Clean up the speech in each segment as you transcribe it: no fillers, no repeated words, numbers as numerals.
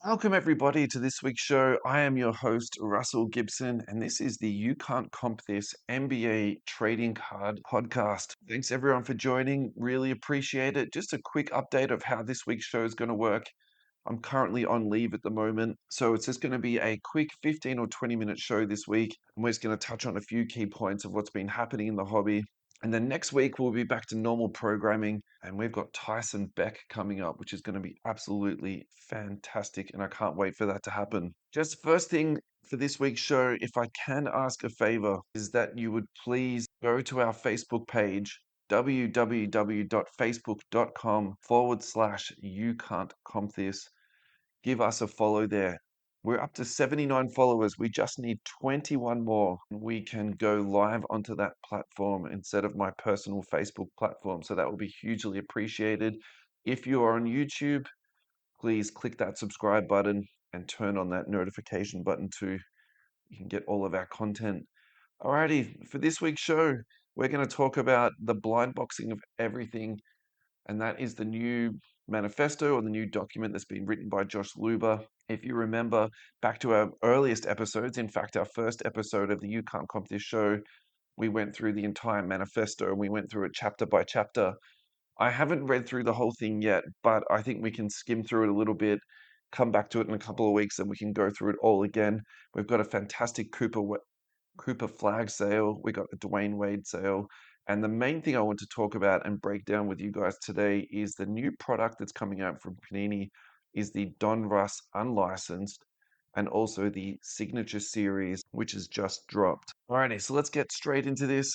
Welcome, everybody, to this week's show. I am your host, Russell Gibson, and this is the You Can't Comp This NBA Trading Card podcast. Thanks, everyone, for joining. Really appreciate it. Just a quick update of how this week's show is going to work. I'm currently on leave at the moment, so it's just going to be a quick 15 or 20-minute show this week. And we're just going to touch on a few key points of what's been happening in the hobby. And then next week, we'll be back to normal programming. And we've got Tyson Beck coming up, which is going to be absolutely fantastic. And I can't wait for that to happen. Just first thing for this week's show, if I can ask a favor, is that you would please go to our Facebook page, www.facebook.com/you can't comp this. Give us a follow there. We're up to 79 followers. We just need 21 more. We can go live onto that platform instead of my personal Facebook platform. So that will be hugely appreciated. If you are on YouTube, please click that subscribe button and turn on that notification button too. You can get all of our content. Alrighty, for this week's show, we're going to talk about the blind boxing of everything, and that is the new manifesto or the new document that's been written by Josh Luber. If you remember back to our earliest episodes, in fact, our first episode of the You Can't Comp This show, we went through the entire manifesto and we went through it chapter by chapter. I haven't read through the whole thing yet, but I think we can skim through it a little bit, come back to it in a couple of weeks, and we can go through it all again. We've got a fantastic Cooper Flagg sale. We got a Dwyane Wade sale. And the main thing I want to talk about and break down with you guys today is the new product that's coming out from Panini is the Donruss unlicensed and also the Signature Series, which has just dropped. Alrighty, so let's get straight into this.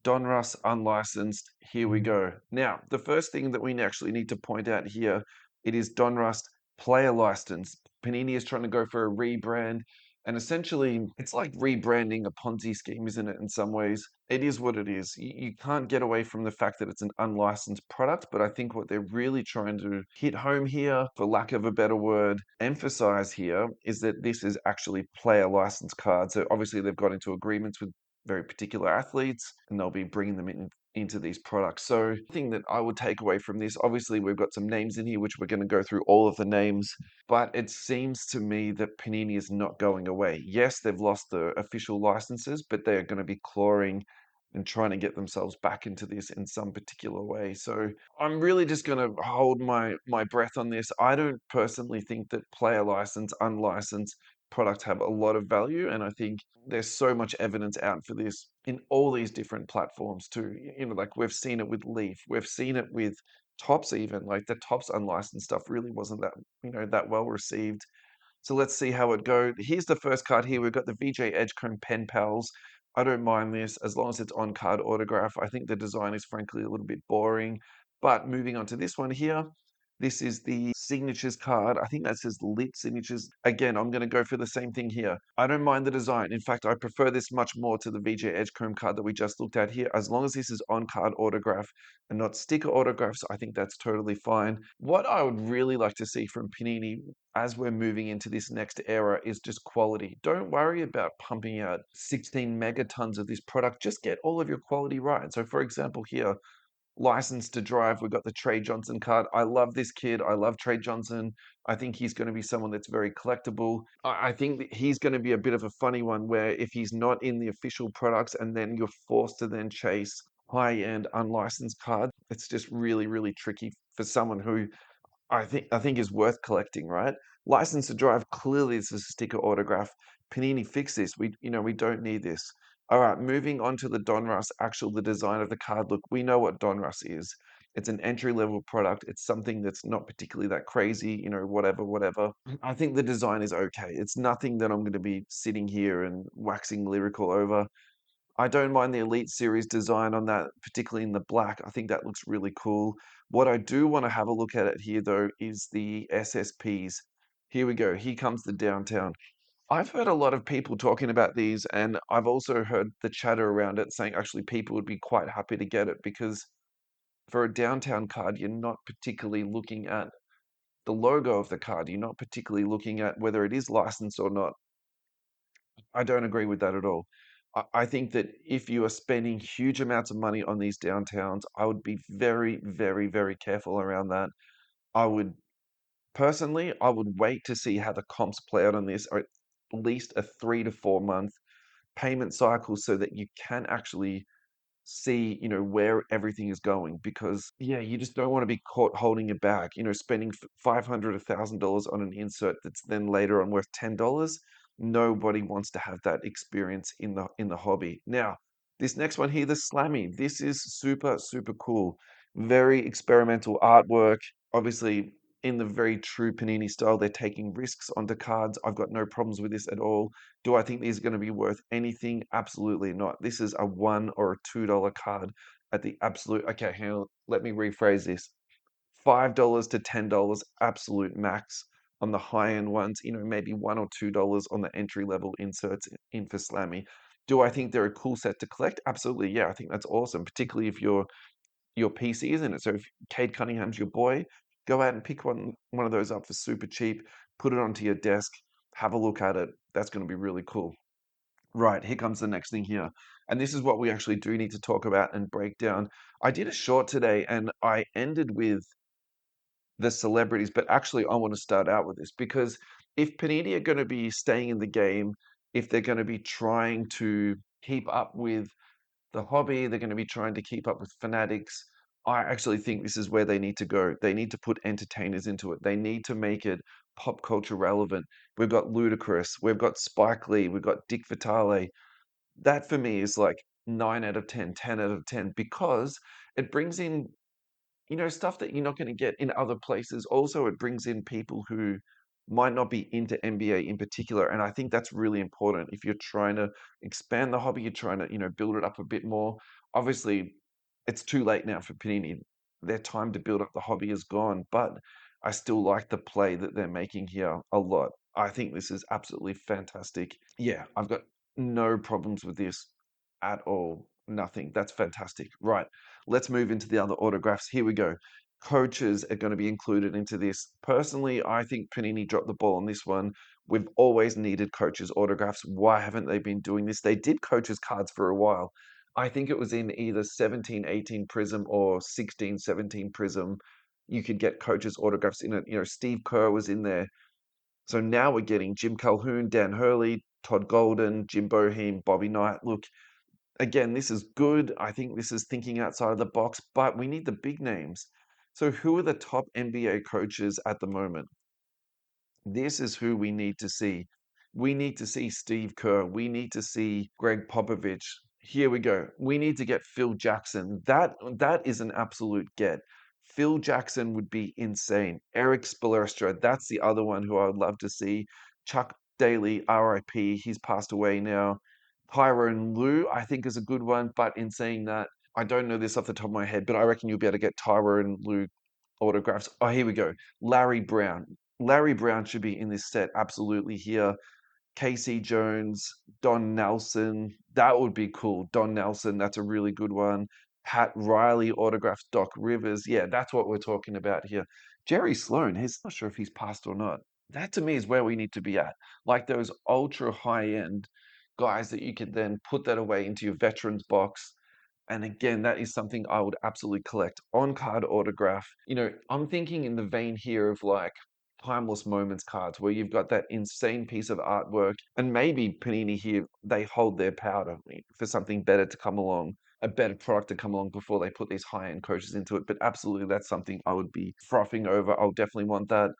Donruss unlicensed. Here we go. Now, the first thing that we actually need to point out here, it is Donruss player license. Panini is trying to go for a rebrand. And essentially, it's like rebranding a Ponzi scheme, isn't it? In some ways, it is what it is. You can't get away from the fact that it's an unlicensed product. But I think what they're really trying to hit home here, for lack of a better word, emphasize here, is that this is actually player license cards. So obviously, they've got into agreements with very particular athletes, and they'll be bringing them into these products. So the thing that I would take away from this, obviously we've got some names in here, which we're going to go through all of the names, but it seems to me that Panini is not going away. Yes, they've lost the official licenses, but they're going to be clawing and trying to get themselves back into this in some particular way. So I'm really just going to hold my breath on this. I don't personally think that player license, unlicensed products have a lot of value, and I think there's so much evidence out for this in all these different platforms too. Like we've seen it with Leaf, we've seen it with Tops even. Like the Tops unlicensed stuff really wasn't that well received. So let's see how it goes. Here's the first card here. We've got the VJ Edgecombe Pen Pals. I don't mind this as long as it's on card autograph. I think the design is frankly a little bit boring. But moving on to this one here, this is the signatures card. I think that says lit signatures. Again, I'm going to go for the same thing here. I don't mind the design. In fact, I prefer this much more to the VJ Edgecombe card that we just looked at here. As long as this is on card autograph and not sticker autographs, I think that's totally fine. What I would really like to see from Panini as we're moving into this next era is just quality. Don't worry about pumping out 16 megatons of this product. Just get all of your quality right. So for example, here, license to drive, we've got the Trey Johnson card. I love this kid. I love Trey Johnson. I think he's going to be someone that's very collectible. I think that he's going to be a bit of a funny one where if he's not in the official products and then you're forced to then chase high-end unlicensed cards, it's just really, really tricky for someone who I think is worth collecting, right? License to drive, clearly it's a sticker autograph. Panini fix this. We don't need this. All right, moving on to the Donruss, the design of the card. Look, we know what Donruss is. It's an entry-level product. It's something that's not particularly that crazy, whatever. I think the design is okay. It's nothing that I'm going to be sitting here and waxing lyrical over. I don't mind the Elite Series design on that, particularly in the black. I think that looks really cool. What I do want to have a look at it here, though, is the SSPs. Here we go. Here comes the downtown. I've heard a lot of people talking about these, and I've also heard the chatter around it saying actually people would be quite happy to get it because for a downtown card, you're not particularly looking at the logo of the card. You're not particularly looking at whether it is licensed or not. I don't agree with that at all. I think that if you are spending huge amounts of money on these downtowns, I would be very, very, very careful around that. I would Personally, I would wait to see how the comps play out on this, or at least a 3 to 4 month payment cycle so that you can actually see, where everything is going. Because, yeah, you just don't want to be caught holding it back, spending 500, $1,000 on an insert that's then later on worth $10. Nobody wants to have that experience in the hobby. Now, this next one here, the Slammy, this is super, super cool. Very experimental artwork. Obviously, in the very true Panini style, they're taking risks onto cards. I've got no problems with this at all. Do I think these are going to be worth anything? Absolutely not. This is a $1 or a $2 card at the absolute. Okay, hang on. Let me rephrase this. $5 to $10 absolute max on the high end ones. Maybe $1 or $2 on the entry level inserts in for Slammy. Do I think they're a cool set to collect? Absolutely, yeah. I think that's awesome, particularly if your PC, isn't it? So if Cade Cunningham's your boy, go out and pick one of those up for super cheap, put it onto your desk, have a look at it. That's going to be really cool. Right, here comes the next thing here. And this is what we actually do need to talk about and break down. I did a short today and I ended with the celebrities, but actually I want to start out with this because if Panini are going to be staying in the game, if they're going to be trying to keep up with the hobby, they're going to be trying to keep up with fanatics. I actually think this is where they need to go. They need to put entertainers into it. They need to make it pop culture relevant. We've got Ludacris, we've got Spike Lee, we've got Dick Vitale. That for me is like 9 out of 10, 10 out of 10, because it brings in stuff that you're not going to get in other places. Also, it brings in people who might not be into NBA in particular. And I think that's really important. If you're trying to expand the hobby, you're trying to, build it up a bit more. Obviously, it's too late now for Panini. Their time to build up the hobby is gone, but I still like the play that they're making here a lot. I think this is absolutely fantastic. Yeah, I've got no problems with this at all. Nothing. That's fantastic. Right. Let's move into the other autographs. Here we go. Coaches are going to be included into this. Personally, I think Panini dropped the ball on this one. We've always needed coaches' autographs. Why haven't they been doing this? They did coaches' cards for a while. I think it was in either 17-18 Prism or 16-17 Prism. You could get coaches' autographs in it. Steve Kerr was in there. So now we're getting Jim Calhoun, Dan Hurley, Todd Golden, Jim Boheim, Bobby Knight. Look, again, this is good. I think this is thinking outside of the box, but we need the big names. So who are the top NBA coaches at the moment? This is who we need to see. We need to see Steve Kerr. We need to see Greg Popovich. Here we go. We need to get Phil Jackson. That is an absolute get. Phil Jackson would be insane. Eric Spoelstra, that's the other one who I would love to see. Chuck Daly, RIP, he's passed away now. Tyrone Lue, I think, is a good one, but in saying that, I don't know this off the top of my head, but I reckon you'll be able to get Tyrone Lue autographs. Oh, here we go. Larry Brown. Larry Brown should be in this set absolutely here. Casey Jones, Don Nelson. That would be cool. Don Nelson, that's a really good one. Pat Riley autographs Doc Rivers. Yeah, that's what we're talking about here. Jerry Sloan, he's not sure if he's passed or not. That to me is where we need to be at. Like those ultra high end guys that you can then put that away into your veterans box. And again, that is something I would absolutely collect. On card autograph. I'm thinking in the vein here of like timeless moments cards where you've got that insane piece of artwork, and maybe Panini here, they hold their powder for something better to come along, a better product to come along before they put these high-end coaches into it. But absolutely, that's something I would be frothing over. I'll definitely want that.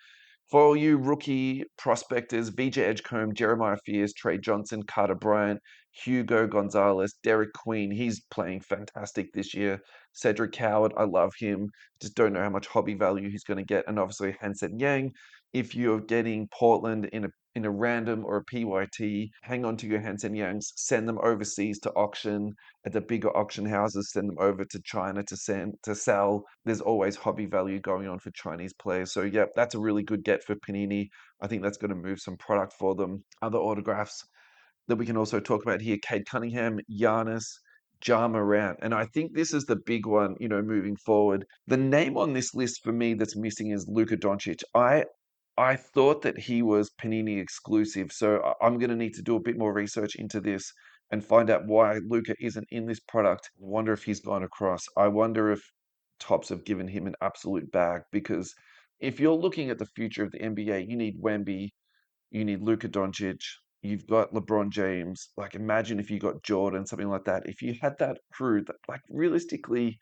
For all you rookie prospectors, VJ Edgecombe, Jeremiah Fears, Trey Johnson, Carter Bryant, Hugo Gonzalez, Derek Queen, he's playing fantastic this year. Cedric Howard, I love him. Just don't know how much hobby value he's going to get. And obviously Hansen Yang. If you're getting Portland in a random or a PYT, hang on to your Hansen Yangs, send them overseas to auction at the bigger auction houses, send them over to China to sell. There's always hobby value going on for Chinese players. So yeah, that's a really good get for Panini. I think that's going to move some product for them. Other autographs that we can also talk about here: Cade Cunningham, Giannis, Ja Morant. And I think this is the big one, moving forward. The name on this list for me that's missing is Luka Doncic. I thought that he was Panini exclusive, so I'm going to need to do a bit more research into this and find out why Luka isn't in this product. I wonder if he's gone across. I wonder if Tops have given him an absolute bag, because if you're looking at the future of the NBA, you need Wemby, you need Luka Doncic, you've got LeBron James. Like, imagine if you got Jordan, something like that. If you had that crew, that, like, realistically,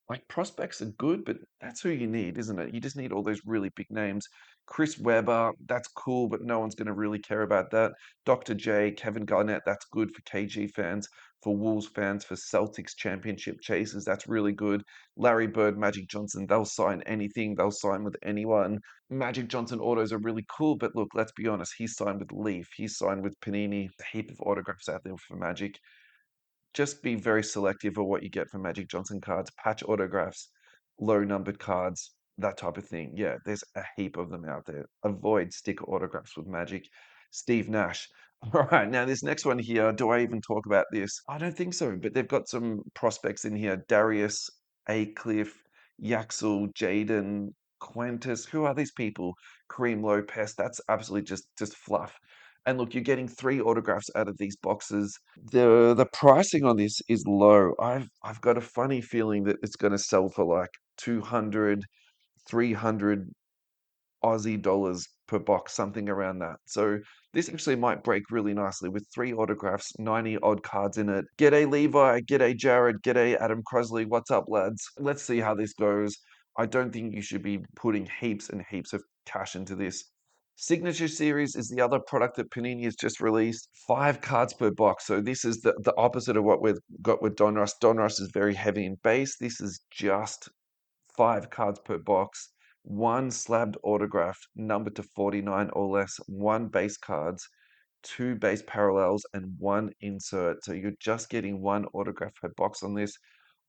like, prospects are good, but that's who you need, isn't it? You just need all those really big names. Chris Webber, that's cool, but no one's going to really care about that. Dr. J, Kevin Garnett, that's good for KG fans, for Wolves fans, for Celtics championship chasers, that's really good. Larry Bird, Magic Johnson, they'll sign anything, they'll sign with anyone. Magic Johnson autos are really cool, but look, let's be honest, he's signed with Leaf, he's signed with Panini, a heap of autographs out there for Magic. Just be very selective of what you get for Magic Johnson cards, patch autographs, low numbered cards, that type of thing. Yeah, there's a heap of them out there. Avoid sticker autographs with Magic. Steve Nash. All right, now this next one here, do I even talk about this? I don't think so, but they've got some prospects in here. Darius, Acliff, Yaxel, Jaden, Quintus. Who are these people? Kareem Lopez. That's absolutely just fluff. And look, you're getting 3 autographs out of these boxes. The pricing on this is low. I've got a funny feeling that it's going to sell for like 200, 300 Aussie dollars per box, something around that. So this actually might break really nicely with 3 autographs, 90 odd cards in it. G'day Levi, g'day Jared, g'day Adam Crosley. What's up, lads? Let's see how this goes. I don't think you should be putting heaps and heaps of cash into this. Signature Series is the other product that Panini has just released. 5 cards per box. So this is the opposite of what we've got with Donruss. Donruss is very heavy in base. This is just 5 cards per box, 1 slabbed autograph, numbered to 49 or less, 1 base cards, 2 base parallels, and 1 insert. So you're just getting 1 autograph per box on this.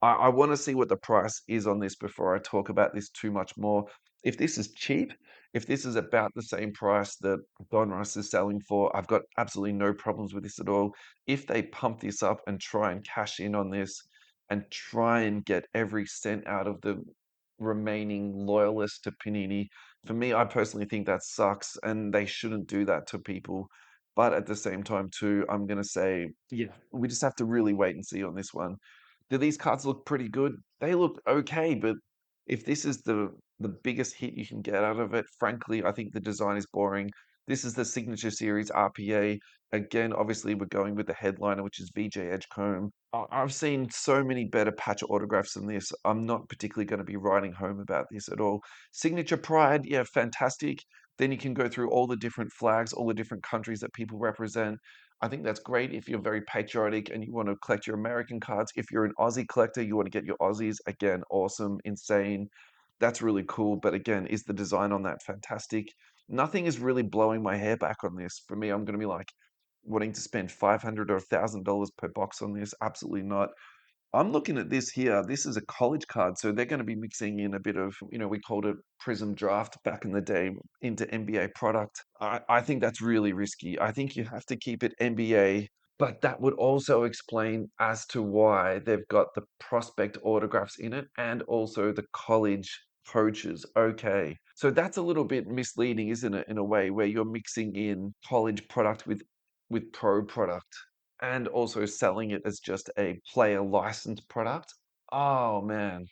I want to see what the price is on this before I talk about this too much more. If this is cheap, if this is about the same price that Donruss is selling for, I've got absolutely no problems with this at all. If they pump this up and try and cash in on this and try and get every cent out of the remaining loyalists to Panini, for me, I personally think that sucks and they shouldn't do that to people. But at the same time, too, I'm going to say, yeah, we just have to really wait and see on this one. Do these cards look pretty good? They look okay, but if this is the biggest hit you can get out of it, frankly, I think the design is boring. This is the Signature Series RPA. Again, obviously, we're going with the headliner, which is VJ Edgecombe. I've seen so many better patch autographs than this. I'm not particularly going to be writing home about this at all. Signature Pride, yeah, fantastic. Then you can go through all the different flags, all the different countries that people represent. I think that's great if you're very patriotic and you want to collect your American cards. If you're an Aussie collector, you want to get your Aussies. Again, awesome, insane. That's really cool. But again, is the design on that fantastic? Nothing is really blowing my hair back on this. For me, I'm going to be like wanting to spend 500 or $1,000 per box on this. Absolutely not. I'm looking at this here. This is a college card, so they're going to be mixing in a bit of, we called it Prism Draft back in the day into NBA product. I think that's really risky. I think you have to keep it NBA, but that would also explain as to why they've got the prospect autographs in it and also the college coaches. Okay. So that's a little bit misleading, isn't it, in a way where you're mixing in college product with pro product and also selling it as just a player licensed product. Oh man,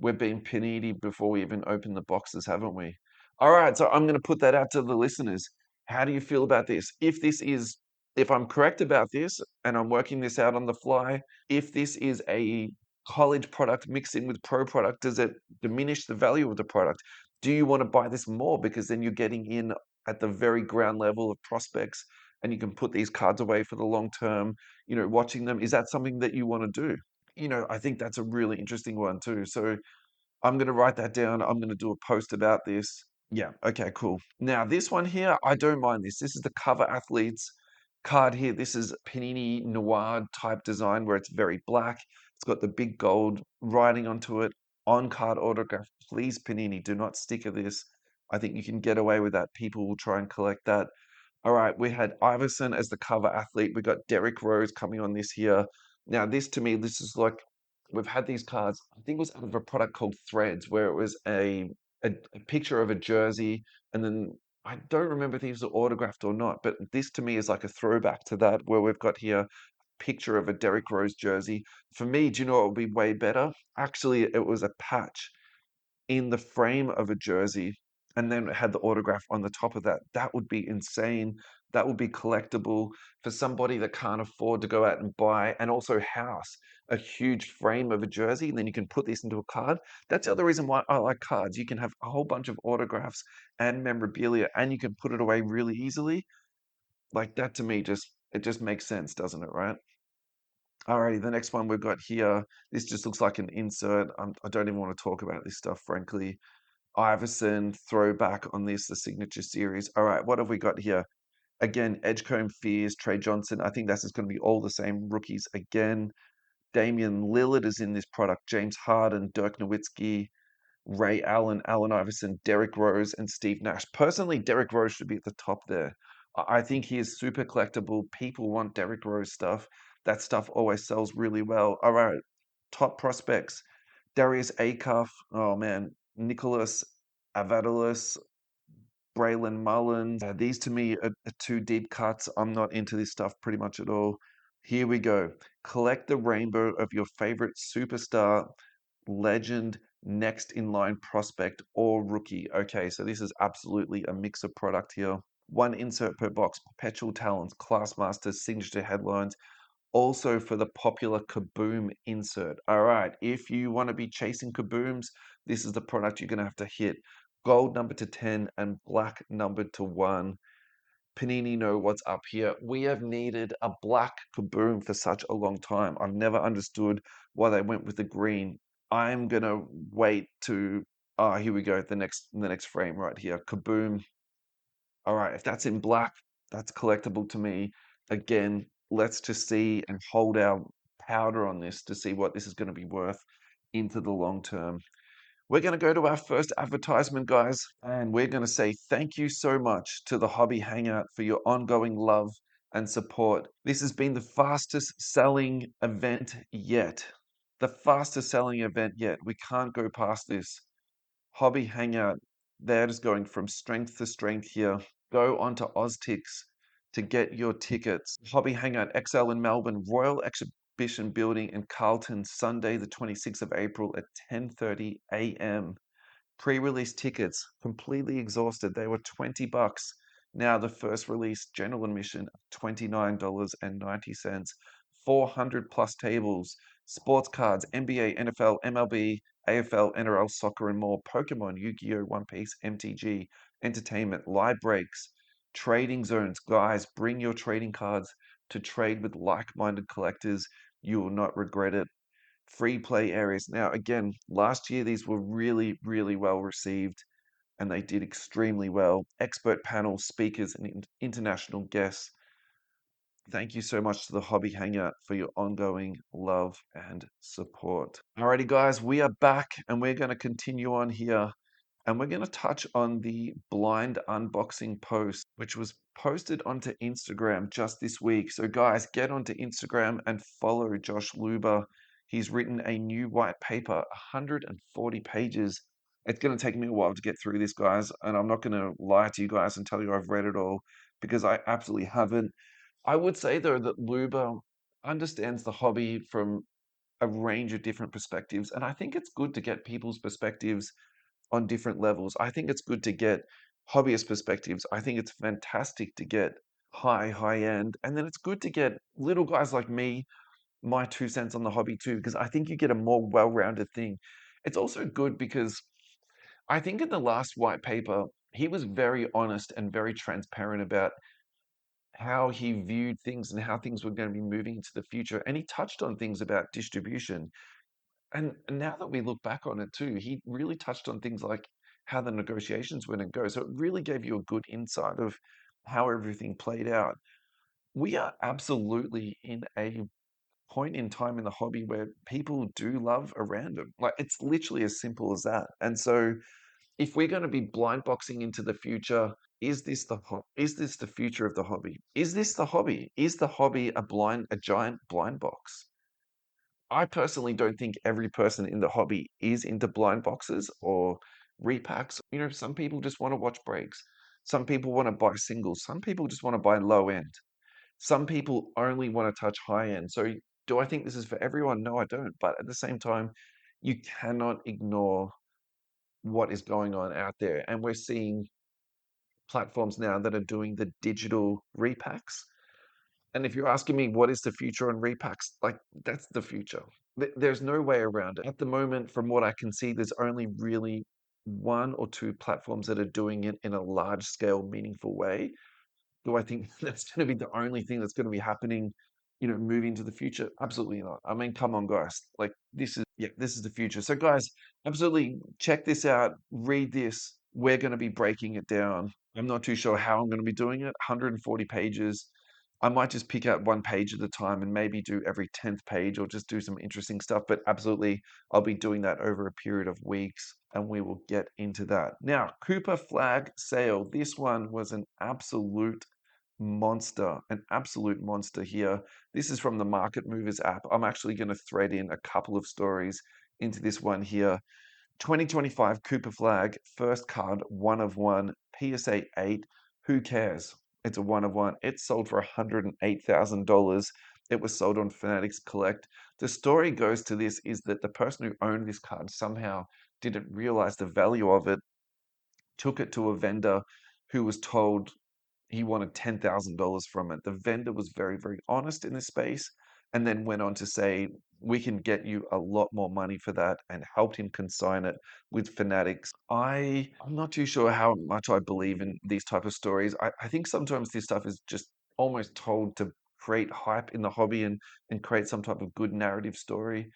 we've been panini before we even open the boxes, haven't we? All right, so I'm going to put that out to the listeners. How do you feel about this? If I'm correct about this and I'm working this out on the fly, if this is a college product mixed in with pro product, does it diminish the value of the product? Do you want to buy this more because then you're getting in at the very ground level of prospects and you can put these cards away for the long term, watching them? Is that something that you want to do? I think that's a really interesting one too. So I'm going to write that down. I'm going to do a post about this. Yeah, okay, cool. Now, this one here, I don't mind this. This is the Cover Athletes card here. This is Panini Noir type design where it's very black. It's got the big gold writing onto it. On card autograph. Please, Panini, do not sticker this. I think you can get away with that. People will try and collect that. All right, we had Iverson as the cover athlete. We got Derrick Rose coming on this here. Now, this to me, this is like we've had these cards. I think it was out of a product called Threads, where it was a picture of a jersey, and then I don't remember if these were autographed or not. But this to me is like a throwback to that, where we've got here a picture of a Derrick Rose jersey. For me, do you know what would be way better? Actually, it was a patch in the frame of a jersey, and then it had the autograph on the top of that. That would be insane. That would be collectible for somebody that can't afford to go out and buy and also house a huge frame of a jersey. And then you can put this into a card. That's the other reason why I like cards. You can have a whole bunch of autographs and memorabilia, and you can put it away really easily. Like that to me, it just makes sense, doesn't it, right? Alrighty, the next one we've got here. This just looks like an insert. I don't even want to talk about this stuff, frankly. Iverson throwback on this, the signature series. All right, what have we got here? Again, Edgecombe Fears, Trey Johnson. I think this is going to be all the same rookies again. Damian Lillard is in this product. James Harden, Dirk Nowitzki, Ray Allen, Allen Iverson, Derrick Rose, and Steve Nash. Personally, Derrick Rose should be at the top there. I think he is super collectible. People want Derrick Rose stuff. That stuff always sells really well. All right, top prospects. Darius Acuff. Oh man, Nicholas Avadilis, Braylon Mullins. These to me are two deep cuts. I'm not into this stuff pretty much at all. Here we go. Collect the rainbow of your favorite superstar, legend, next in line prospect, or rookie. Okay, so this is absolutely a mix of product here. One insert per box, perpetual talents, class masters, signature headlines, also for the popular Kaboom insert. All right, if you want to be chasing Kabooms, this is the product you're going to have to hit. Gold numbered to 10 and black numbered to 1. Panini know what's up here. We have needed a black Kaboom for such a long time. I've never understood why they went with the green. I'm gonna wait to here we go. The next frame right here. Kaboom. All right, if that's in black, that's collectible to me. Again, let's just see and hold our powder on this to see what this is going to be worth into the long term. We're going to go to our first advertisement, guys, and we're going to say thank you so much to the Hobby Hangout for your ongoing love and support. This has been the fastest selling event yet. The fastest selling event yet. We can't go past this. Hobby Hangout, they're just going from strength to strength here. Go on to OzTix to get your tickets. Hobby Hangout XL in Melbourne, Royal Exhibition Building in Carlton, Sunday the 26th of April at 10:30 a.m. Pre-release tickets completely exhausted. They were $20. Now the first release general admission $29.90. 400 plus tables, sports cards, NBA, NFL, MLB, AFL, NRL, soccer, and more. Pokemon, Yu-Gi-Oh, One Piece, MTG, entertainment, live breaks, trading zones. Guys, bring your trading cards to trade with like-minded collectors. You will not regret it. Free play areas. Now, again, last year these were really, really well received and they did extremely well. Expert panels, speakers, and international guests. Thank you so much to the Hobby Hangout for your ongoing love and support. Alrighty, guys, we are back and we're going to continue on here. And we're going to touch on the blind unboxing post, which was posted onto Instagram just this week. So, guys, get onto Instagram and follow Josh Luber. He's written a new white paper, 140 pages. It's going to take me a while to get through this, guys. And I'm not going to lie to you guys and tell you I've read it all because I absolutely haven't. I would say, though, that Luber understands the hobby from a range of different perspectives. And I think it's good to get people's perspectives on different levels. I think it's good to get hobbyist perspectives. I think it's fantastic to get high end. And then it's good to get little guys like me, my 2 cents on the hobby too, because I think you get a more well-rounded thing. It's also good because I think in the last white paper, he was very honest and very transparent about how he viewed things and how things were going to be moving into the future. And he touched on things about distribution. And now that we look back on it too, he really touched on things like how the negotiations were going to go. So it really gave you a good insight of how everything played out. We are absolutely in a point in time in the hobby where people do love a random. Like it's literally as simple as that. And so if we're going to be blind boxing into the future, is this the future of the hobby? Is this the hobby? Is the hobby a giant blind box? I personally don't think every person in the hobby is into blind boxes or repacks. You know, some people just want to watch breaks. Some people want to buy singles. Some people just want to buy low end. Some people only want to touch high end. So, do I think this is for everyone? No, I don't. But at the same time, you cannot ignore what is going on out there. And we're seeing platforms now that are doing the digital repacks. And if you're asking me what is the future on repacks, like that's the future. There's no way around it. At the moment, from what I can see, there's only really one or two platforms that are doing it in a large scale, meaningful way. Do I think that's going to be the only thing that's going to be happening, moving to the future? Absolutely not. I mean, come on, guys. Like this is the future. So, guys, absolutely check this out. Read this. We're going to be breaking it down. I'm not too sure how I'm going to be doing it. 140 pages. I might just pick out one page at a time and maybe do every 10th page or just do some interesting stuff. But absolutely, I'll be doing that over a period of weeks and we will get into that. Now, Cooper Flagg sale. This one was an absolute monster here. This is from the Market Movers app. I'm actually going to thread in a couple of stories into this one here. 2025 Cooper Flagg, first card, one of one, PSA 8. Who cares? It's a one of one. It sold for $108,000. It was sold on Fanatics Collect. The story goes to this is that the person who owned this card somehow didn't realize the value of it, took it to a vendor who was told he wanted $10,000 from it. The vendor was very, very honest in this space and then went on to say, we can get you a lot more money for that, and helped him consign it with Fanatics. I'm not too sure how much I believe in these type of stories. I think sometimes this stuff is just almost told to create hype in the hobby and create some type of good narrative story.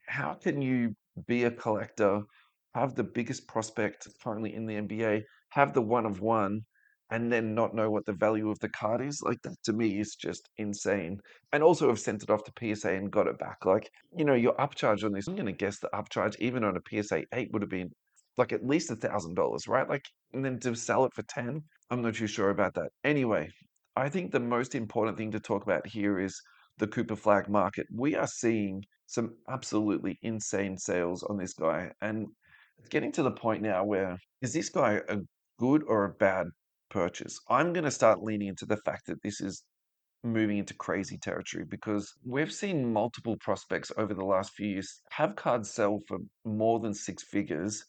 How can you be a collector, have the biggest prospect currently in the NBA, have the one of one, and then not know what the value of the card is? Like that to me is just insane. And also have sent it off to PSA and got it back. Like, your upcharge on this, I'm gonna guess the upcharge even on a PSA 8 would have been like at least $1,000, right? Like, and then to sell it for 10, I'm not too sure about that. Anyway, I think the most important thing to talk about here is the Cooper Flag market. We are seeing some absolutely insane sales on this guy. And it's getting to the point now where is this guy a good or a bad purchase? I'm going to start leaning into the fact that this is moving into crazy territory because we've seen multiple prospects over the last few years have cards sell for more than six figures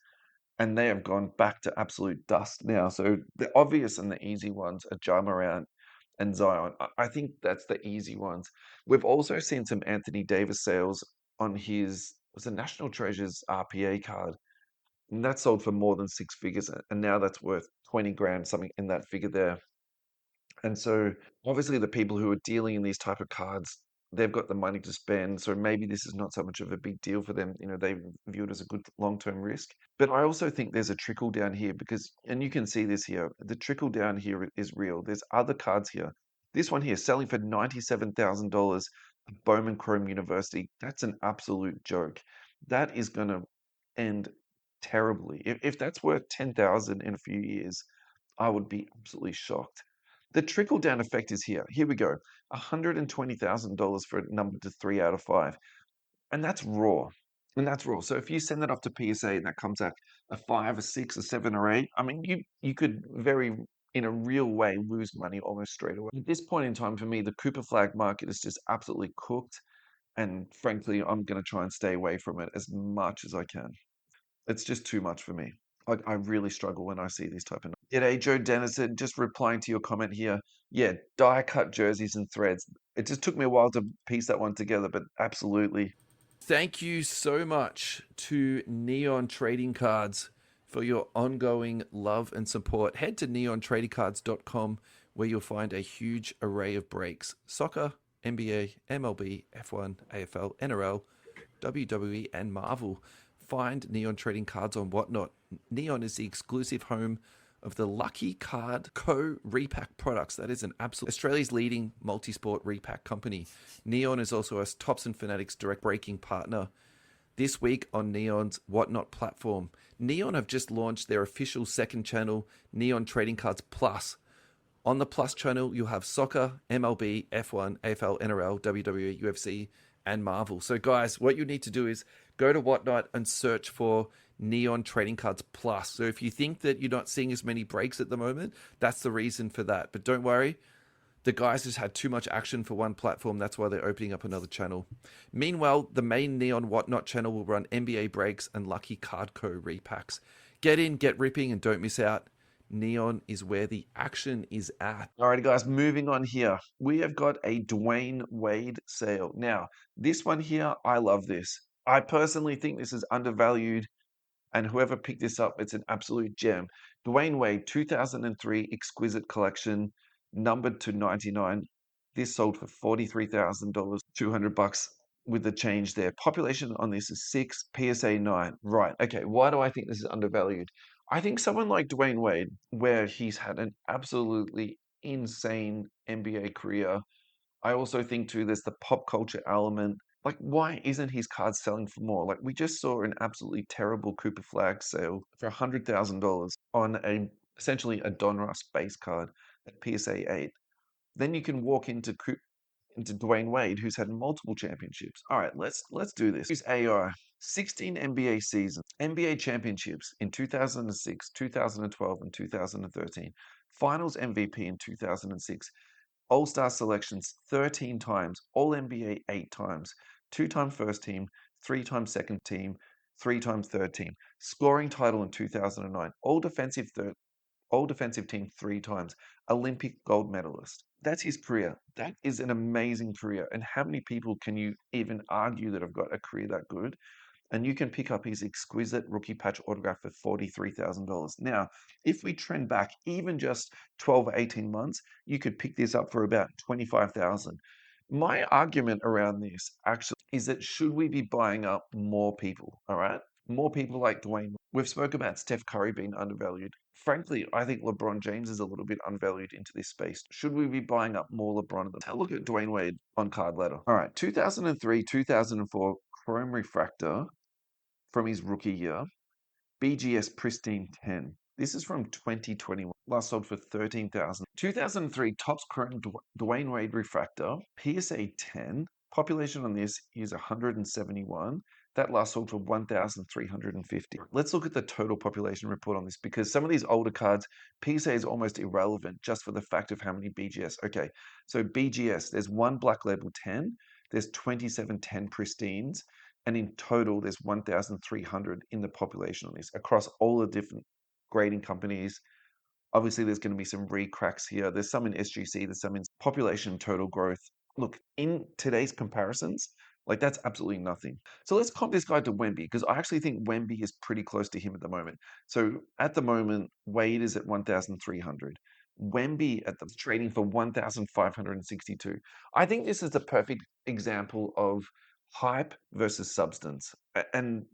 and they have gone back to absolute dust now. So the obvious and the easy ones are Ja Morant and Zion. I think that's the easy ones. We've also seen some Anthony Davis sales on his was a National Treasures RPA card. And that sold for more than six figures, and now that's worth 20 grand, something in that figure there. And so obviously the people who are dealing in these type of cards, they've got the money to spend. So maybe this is not so much of a big deal for them. They view it as a good long-term risk. But I also think there's a trickle down here because, and you can see this here, the trickle down here is real. There's other cards here. This one here selling for $97,000 at Bowman Chrome University. That's an absolute joke. That is going to end terribly. If that's worth 10,000 in a few years, I would be absolutely shocked. The trickle down effect is here. Here we go. $120,000 for a number to 3 out of 5. And that's raw. And that's raw. So if you send that off to PSA and that comes at a 5, a 6, a 7, or 8, I mean, you could in a real way, lose money almost straight away. At this point in time, for me, the Cooper Flag market is just absolutely cooked. And frankly, I'm going to try and stay away from it as much as I can. It's just too much for me. I really struggle when I see these type of. G'day, Joe Dennison. Just replying to your comment here. Yeah, die cut jerseys and threads. It just took me a while to piece that one together, but absolutely. Thank you so much to Neon Trading Cards for your ongoing love and support. Head to neontradingcards.com where you'll find a huge array of breaks: soccer, NBA, MLB, F1, AFL, NRL, WWE, and Marvel. Find Neon Trading Cards on Whatnot. Neon is the exclusive home of the Lucky Card Co. repack products. That is an absolute Australia's leading multi-sport repack company. Neon is also a Tops and Fanatics direct breaking partner. This week on Neon's Whatnot platform, Neon have just launched their official second channel, Neon Trading Cards Plus. On the Plus channel, you'll have soccer, MLB, F1, AFL, NRL, WWE, UFC, and Marvel. So guys, what you need to do is go to Whatnot and search for Neon Trading Cards Plus. So if you think that you're not seeing as many breaks at the moment, that's the reason for that. But don't worry, the guys just had too much action for one platform. That's why they're opening up another channel. Meanwhile, the main Neon Whatnot channel will run NBA breaks and Lucky Card Co repacks. Get in, get ripping, and don't miss out. Neon is where the action is at. All right, guys, moving on here. We have got a Dwyane Wade sale. Now, this one here, I love this. I personally think this is undervalued, and whoever picked this up, it's an absolute gem. Dwyane Wade, 2003 Exquisite Collection, numbered to 99. This sold for $43,000, $200 with the change there. Population on this is 6, PSA 9. Right. Okay. Why do I think this is undervalued? I think someone like Dwyane Wade, where he's had an absolutely insane NBA career. I also think too, there's the pop culture element. Like, why isn't his card selling for more? Like, we just saw an absolutely terrible Cooper Flagg sale for $100,000 on a essentially a Donruss base card at PSA 8. Then you can walk into Dwyane Wade, who's had multiple championships. All right, let's do this. Use AI. 16 NBA seasons, NBA championships in 2006, 2012, and 2013. Finals MVP in 2006. All-Star selections 13 times, All-NBA 8 times, 2-time first team, 3-time second team, 3 times third team. Scoring title in 2009, all defensive team 3 times, Olympic gold medalist. That's his career. That is an amazing career. And how many people can you even argue that have got a career that good? And you can pick up his exquisite rookie patch autograph for $43,000. Now, if we trend back even just 12 or 18 months, you could pick this up for about 25,000. My argument around this actually is that should we be buying up more people, all right? More people like Dwayne. We've spoke about Steph Curry being undervalued. Frankly, I think LeBron James is a little bit undervalued into this space. Should we be buying up more LeBron? Have a look at Dwayne Wade on card letter. All right, 2003, 2004 Chrome Refractor from his rookie year. BGS Pristine 10. This is from 2021. Last sold for 13,000. 2003 Topps Chrome Dwyane Wade Refractor. PSA 10. Population on this is 171. That last sold for 1,350. Let's look at the total population report on this because some of these older cards, PSA is almost irrelevant just for the fact of how many BGS. Okay, so BGS, there's one Black Label 10, there's 27 10 pristines, and in total, there's 1,300 in the population on this across all the different grading companies. Obviously, there's going to be some recracks here. There's some in SGC, there's some in population total growth. Look, in today's comparisons, like that's absolutely nothing. So let's comp this guy to Wemby because I actually think Wemby is pretty close to him at the moment. So at the moment, Wade is at 1,300. Wemby at the trading for 1,562. I think this is the perfect example of hype versus substance. And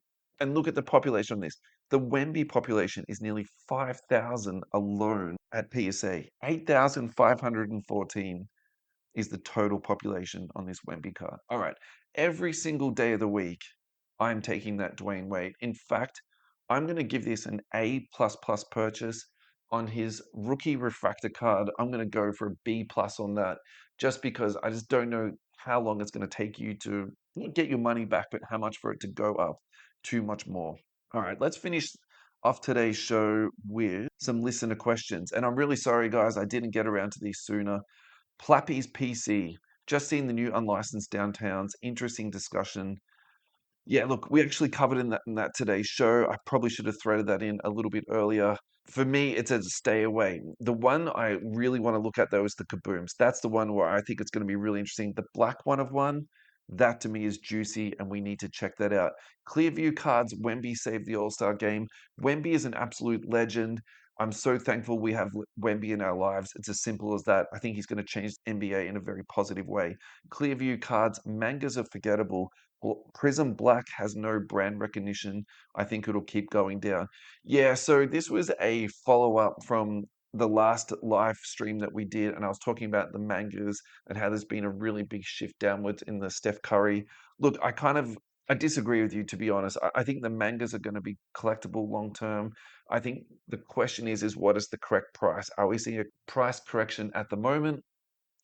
look at the population on this. The Wemby population is nearly 5,000 alone at PSA. 8,514 is the total population on this Wemby card. All right. Every single day of the week, I'm taking that Dwyane Wade. In fact, I'm going to give this an A++ purchase on his rookie refractor card. I'm going to go for a B+ on that just because I just don't know how long it's going to take you to not get your money back, but how much for it to go up too much more. All right, let's finish off today's show with some listener questions. And I'm really sorry, guys, I didn't get around to these sooner. Plappy's PC. Just seen the new unlicensed downtowns. Interesting discussion. Yeah, look, we actually covered in that today's show. I probably should have threaded that in a little bit earlier. For me, it's a stay away. The one I really want to look at though is the kabooms. That's the one where I think it's going to be really interesting. The black one of one, that to me is juicy, and we need to check that out. Clearview cards, Wemby saved the All-Star game. Wemby is an absolute legend. I'm so thankful we have Wemby in our lives. It's as simple as that. I think he's going to change the NBA in a very positive way. Clearview cards, mangas are forgettable. Prism Black has no brand recognition. I think it'll keep going down. Yeah, so this was a follow-up from the last live stream that we did, and I was talking about the mangas and how there's been a really big shift downwards in the Steph Curry. Look, I disagree with you, to be honest. I think the mangas are going to be collectible long term. I think the question is what is the correct price? Are we seeing a price correction at the moment?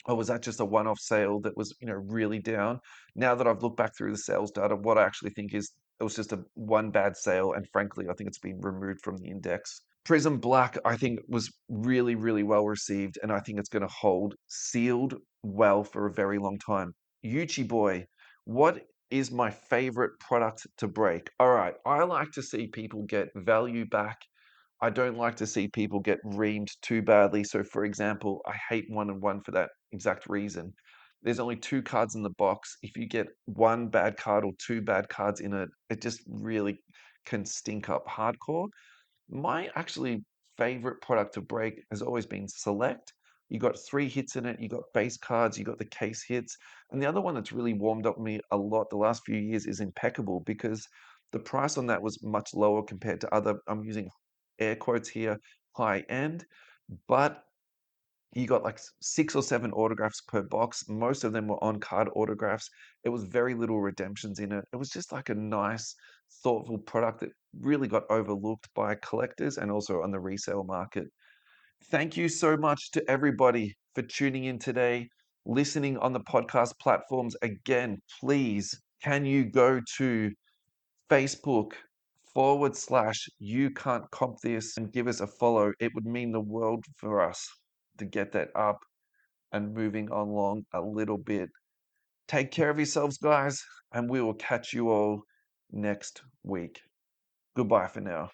Or was that just a one-off sale that was, really down? Now that I've looked back through the sales data, what I actually think is it was just a one bad sale, and frankly, I think it's been removed from the index. Prism Black, I think, was really, really well received, and I think it's going to hold sealed well for a very long time. Yuchi Boy, what is my favorite product to break? All right, I like to see people get value back I don't like to see people get reamed too badly. So, for example, I hate 1-on-1 for that exact reason. There's only two cards in the box. If you get one bad card or two bad cards in it, it just really can stink up hardcore. My actually favorite product to break has always been Select. You got three hits in it. You got base cards. You got the case hits. And the other one that's really warmed up me a lot the last few years is Impeccable because the price on that was much lower compared to other, I'm using air quotes here, high end, but you got like 6 or 7 autographs per box. Most of them were on card autographs. It was very little redemptions in it. It was just like a nice, thoughtful product that really got overlooked by collectors and also on the resale market. Thank you so much to everybody for tuning in today, listening on the podcast platforms. Again, please, can you go to Facebook /you can't comp this and give us a follow? It would mean the world for us to get that up and moving along a little bit. Take care of yourselves, guys, and we will catch you all next week. Goodbye for now.